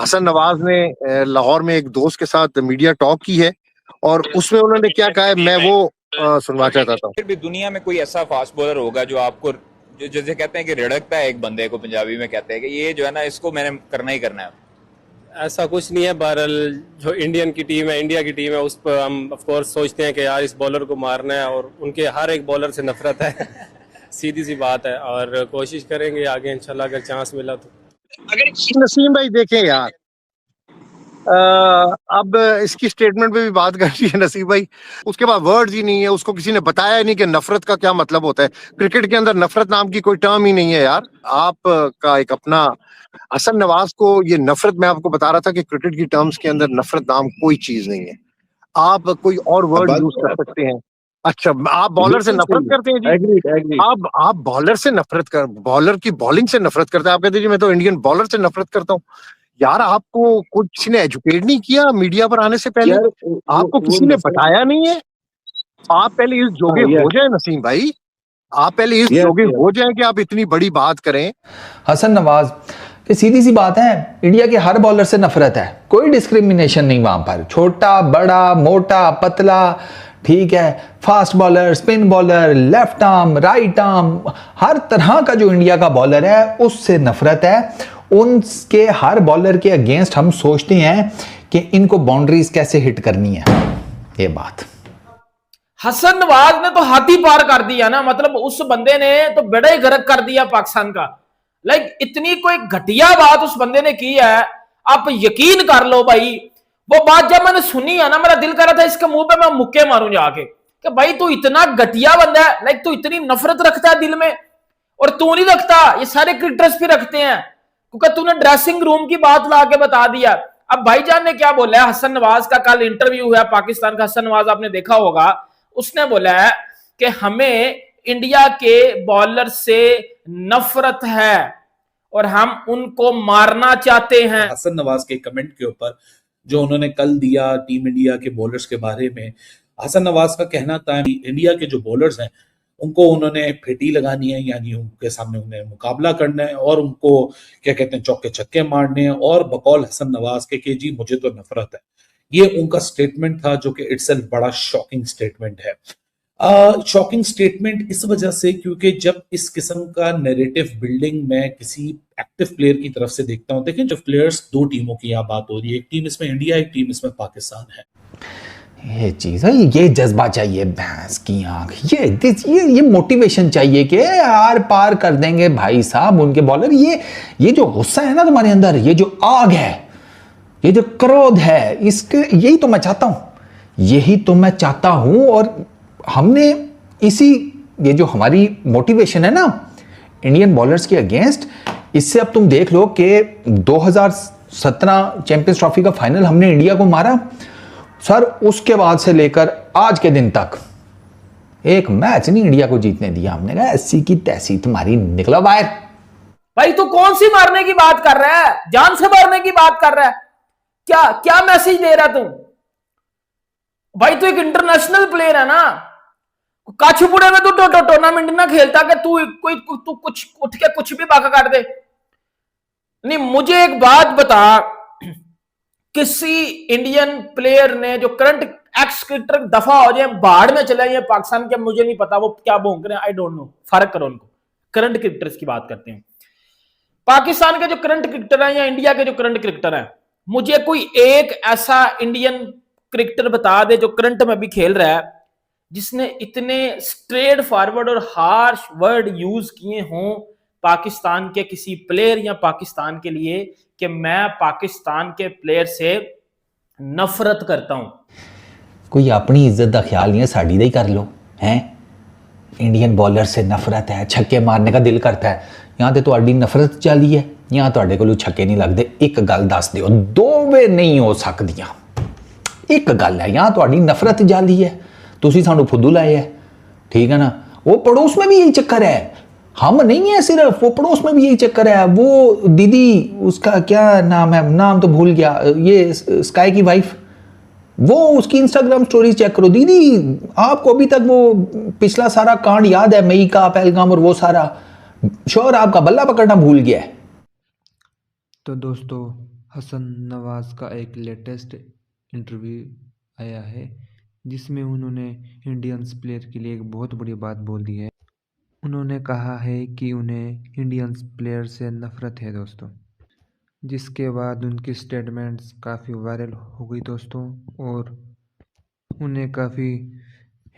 हसन नवाज ने लाहौर में एक दोस्त के साथ मीडिया टॉक की है और उसमें उन्होंने क्या कहा है मैं वो सुनवा चाहता था। फिर भी दुनिया में कोई ऐसा फास्ट बॉलर होगा जो आपको जो जैसे कहते हैं कि रिड़कता है एक बंदे को, पंजाबी में कहते हैं कि ये जो है ना इसको मैंने करना ही करना है। ऐसा कुछ नहीं है। बहरहाल जो इंडियन की टीम है, इंडिया की टीम है, उस पर हम ऑफ कोर्स सोचते हैं कि यार इस बॉलर को मारना है और उनके हर एक बॉलर से नफरत है सीधी सी बात है और कोशिश करेंगे आगे इंशाल्लाह अगर चांस मिला तो। अगर नसीम भाई देखें यार, अब इसकी स्टेटमेंट पे भी बात कर रही है नसीम भाई, उसके बाद वर्ड्स ही नहीं है, उसको किसी ने बताया ही नहीं कि नफरत का क्या मतलब होता है। क्रिकेट के अंदर नफरत नाम की कोई टर्म ही नहीं है यार। आप का एक अपना हसन नवाज को ये नफरत, मैं आपको बता रहा था कि क्रिकेट की टर्म्स के अंदर नफरत नाम कोई चीज नहीं है। आप कोई और वर्ड यूज कर सकते हैं। अच्छा, आप बॉलर से नफरत करते हैं जी? एग्रीड। आप बॉलर से नफरत कर, बॉलर की बॉलिंग से नफरत करते हैं। आप कहते हैं जी मैं तो इंडियन बॉलर से नफरत करता हूँ। यार आपको कुछ किसी ने एजुकेट नहीं किया मीडिया पर आने से पहले? आपको किसी ने बताया नहीं है? आप पहले इस जोगे हो जाए नसीम भाई, आप पहले इस जोगे हो जाए कि आप इतनी बड़ी बात करें। हसन नवाज कि सीधी सी बात है, इंडिया के हर बॉलर से नफरत है, कोई डिस्क्रिमिनेशन नहीं वहां पर, छोटा बड़ा मोटा पतला, ठीक है, fast bowler, spin bowler, left arm, right arm, हर तरह का जो इंडिया का बॉलर है उससे नफरत है। उनके हर बॉलर के अगेंस्ट हम सोचते हैं कि इनको बाउंड्रीज कैसे हिट करनी है। ये बात हसन नवाज ने तो हाथी पार कर दिया ना, मतलब उस बंदे ने तो बड़ा ही गर्क कर दिया पाकिस्तान का। लाइक इतनी कोई घटिया बात उस बंदे ने की है, आप यकीन कर लो भाई। वो बात जब मैंने सुनी है ना, मेरा दिल कर रहा था इसके मुंह पे मैं मुक्के मारूं जाके कि भाई तू इतना घटिया बंदा है, लाइक तू इतनी नफरत रखता है दिल में। और तू नहीं रखता, ये सारे क्रिकेटर्स भी रखते हैं, क्योंकि तूने ड्रेसिंग रूम की बात ला के बता दिया। अब भाईजान ने क्या बोला है, हसन नवाज का कल इंटरव्यू हुआ पाकिस्तान का, हसन नवाज आपने देखा होगा, उसने बोला है कि हमें इंडिया के बॉलर से नफरत है और हम उनको मारना चाहते हैं। हसन नवाज के कमेंट के ऊपर जो उन्होंने कल दिया टीम इंडिया के बॉलर्स के बारे में, हसन नवाज का कहना था इंडिया के जो बॉलर्स हैं उनको उन्होंने फेटी लगानी है, यानी उनके सामने उन्हें मुकाबला करना है और उनको क्या कहते हैं चौके छक्के मारने हैं। और बकौल हसन नवाज के जी मुझे तो नफरत है, ये उनका स्टेटमेंट था जो कि इटसेल्फ बड़ा शॉकिंग स्टेटमेंट है। शॉकिंग स्टेटमेंट इस वजह से क्योंकि जब इस किस्म का नैरेटिव बिल्डिंग में किसी एक्टिव प्लेयर की तरफ से देखता हूं, देखें जो प्लेयर्स, दो टीमों की यहाँ बात हो रही है, एक टीम इसमें इंडिया, एक टीम इसमें पाकिस्तान है। ये चीज है, ये जज्बा चाहिए, भैंस की आंख, ये मोटिवेशन चाहिए कि आर पार कर देंगे भाई साहब उनके बॉलर। ये जो गुस्सा है ना तुम्हारे अंदर, ये जो आग है, ये जो क्रोध है, इसके यही तो मैं चाहता हूं, यही तो मैं चाहता हूं। और हमने ये जो हमारी मोटिवेशन है ना इंडियन बॉलर्स के अगेंस्ट, इससे अब तुम देख लो कि 2017 चैंपियंस ट्रॉफी का फाइनल हमने इंडिया को मारा सर, उसके बाद से लेकर आज के दिन तक एक मैच नहीं इंडिया को जीतने दिया। हमने कहा ऐसी की तैसी तुम्हारी, निकलो बाहर। भाई तू कौन सी मारने की बात कर रहा है, जान से मारने की बात कर रहा है, क्या क्या मैसेज दे रहा तू? भाई तू एक इंटरनेशनल प्लेयर है ना, काछुपुड़े में तू टूर्नामेंट ना खेलता कि तू कुछ उठ के कुछ भी बाका काट दे। नहीं, मुझे एक बात बता, किसी इंडियन प्लेयर ने जो करंट एक्स क्रिकेटर दफा हो जाए, बाहर में चले जाए पाकिस्तान के, मुझे नहीं पता वो क्या भौंक रहे हैं, आई डोंट नो, फर्क करो उनको। करंट क्रिकेटर्स की बात करते हैं, पाकिस्तान के जो करंट क्रिकेटर हैं या इंडिया के जो करंट क्रिकेटर हैं, मुझे कोई एक ऐसा इंडियन क्रिकेटर बता दे जो करंट में भी खेल रहा है जिसने इतने स्ट्रेट फॉरवर्ड और हार्श वर्ड यूज किए हों पाकिस्तान के किसी प्लेयर या पाकिस्तान के लिए कि मैं पाकिस्तान के प्लेयर से नफरत करता हूं। कोई अपनी इज्जत का ख्याल नहीं है, साड़ी दा ही कर लो हैं। इंडियन बॉलर से नफरत है, छक्के मारने का दिल करता है, यहाँ तो ਤੁਹਾਡੀ नफरत चली है, यहाँ ਤੁਹਾਡੇ ਕੋਲੋਂ छक्के नहीं लगते। एक गल दस दिओ, दोवें नहीं हो सकदियां। एक गल है, यहाँ ਤੁਹਾਡੀ नफरत जाली है, तुसी सानू फुद्दू लाए है, ठीक है ना। वो पड़ोस में भी यही चक्कर है, हम नहीं है सिर्फ, वो पड़ोस में भी यही चक्कर है। वो दीदी, उसका क्या नाम है, नाम तो भूल गया, ये स्काई की वाइफ, वो उसकी इंस्टाग्राम स्टोरी चेक करो दीदी, आपको अभी तक वो पिछला सारा कांड याद है, मई का, पहलगाम और वो सारा, श्योर आपका बल्ला पकड़ना भूल गया है। तो दोस्तों हसन नवाज का एक लेटेस्ट इंटरव्यू आया है जिसमें उन्होंने इंडियंस प्लेयर के लिए एक बहुत बड़ी बात बोल दी है। उन्होंने कहा है कि उन्हें इंडियंस प्लेयर से नफरत है दोस्तों, जिसके बाद उनकी स्टेटमेंट्स काफ़ी वायरल हो गई दोस्तों, और उन्हें काफ़ी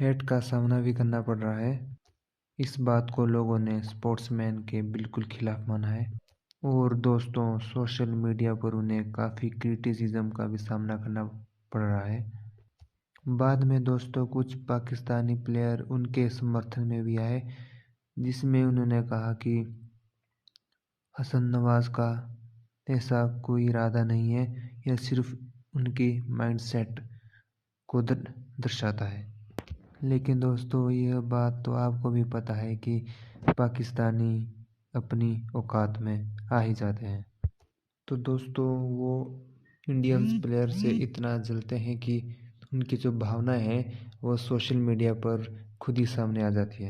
हेट का सामना भी करना पड़ रहा है। इस बात को लोगों ने स्पोर्ट्समैन के बिल्कुल खिलाफ माना है, और दोस्तों सोशल मीडिया पर उन्हें काफ़ी क्रिटिसिज्म का भी सामना करना पड़ रहा है। बाद में दोस्तों कुछ पाकिस्तानी प्लेयर उनके समर्थन में भी आए, जिसमें उन्होंने कहा कि हसन नवाज का ऐसा कोई इरादा नहीं है, यह सिर्फ उनकी माइंडसेट को दर्शाता है। लेकिन दोस्तों यह बात तो आपको भी पता है कि पाकिस्तानी अपनी औकात में आ ही जाते हैं। तो दोस्तों वो इंडियंस प्लेयर से इतना जलते हैं कि उनकी जो भावनाएं हैं वो सोशल मीडिया पर खुद ही सामने आ जाती है।